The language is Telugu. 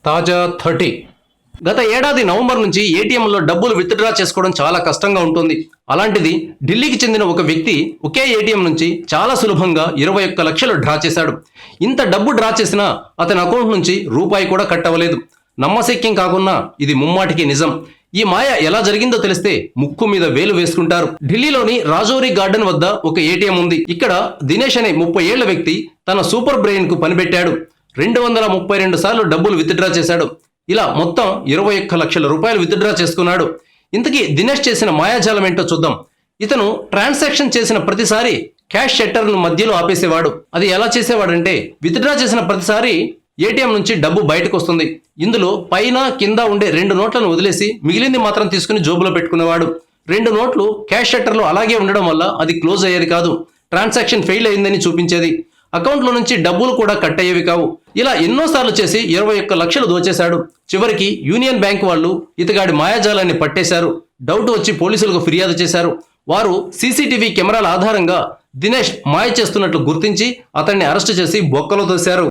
తాజా 30 గత ఏడాది నవంబర్ నుంచి ఏటీఎంలో డబ్బులు విత్డ్రా చేసుకోవడం చాలా కష్టంగా ఉంటుంది. అలాంటిది ఢిల్లీకి చెందిన ఒక వ్యక్తి ఒకే ఏటీఎం నుంచి చాలా సులభంగా 21 లక్షలు డ్రా చేశాడు. ఇంత డబ్బు డ్రా చేసినా అతని అకౌంట్ నుంచి రూపాయి కూడా కట్టవలేదు. నమ్మశక్యం కాకున్నా ఇది ముమ్మాటికి నిజం. ఈ మాయ ఎలా జరిగిందో తెలిస్తే ముక్కు మీద వేలు వేసుకుంటారు. ఢిల్లీలోని రాజౌరి గార్డెన్ వద్ద ఒక ఏటీఎం ఉంది. ఇక్కడ దినేష్ అనే 30 ఏళ్ల వ్యక్తి తన సూపర్ బ్రెయిన్ కు పనిపెట్టాడు. 232 సార్లు డబ్బులు విత్డ్రా చేశాడు. ఇలా మొత్తం 21 లక్షల రూపాయలు విత్డ్రా చేసుకున్నాడు. ఇంతకీ దినేష్ చేసిన మాయాజాలం ఏంటో చూద్దాం. ఇతను ట్రాన్సాక్షన్ చేసిన ప్రతిసారి క్యాష్ షట్టర్ను మధ్యలో ఆపేసేవాడు. అది ఎలా చేసేవాడంటే విత్డ్రా చేసిన ప్రతిసారి ఏటీఎం నుంచి డబ్బు బయటకు వస్తుంది. ఇందులో పైన కింద ఉండే 2 నోట్లను వదిలేసి మిగిలింది మాత్రం తీసుకుని జోబులో పెట్టుకునేవాడు. 2 నోట్లు క్యాష్ షట్టర్లో అలాగే ఉండడం వల్ల అది క్లోజ్ అయ్యేది కాదు. ట్రాన్సాక్షన్ ఫెయిల్ అయిందని చూపించేది. అకౌంట్లో నుంచి డబ్బులు కూడా కట్ అయ్యేవి కావు. ఇలా ఎన్నోసార్లు చేసి 21 లక్షలు దోచేశాడు. చివరికి యూనియన్ బ్యాంక్ వాళ్ళు ఇతగాడి మాయాజాలాన్ని పట్టేశారు. డౌట్ వచ్చి పోలీసులకు ఫిర్యాదు చేశారు. వారు సీసీటీవీ కెమెరాల ఆధారంగా దినేష్ మాయ చేస్తున్నట్లు గుర్తించి అతన్ని అరెస్టు చేసి బొక్కలో తోశారు.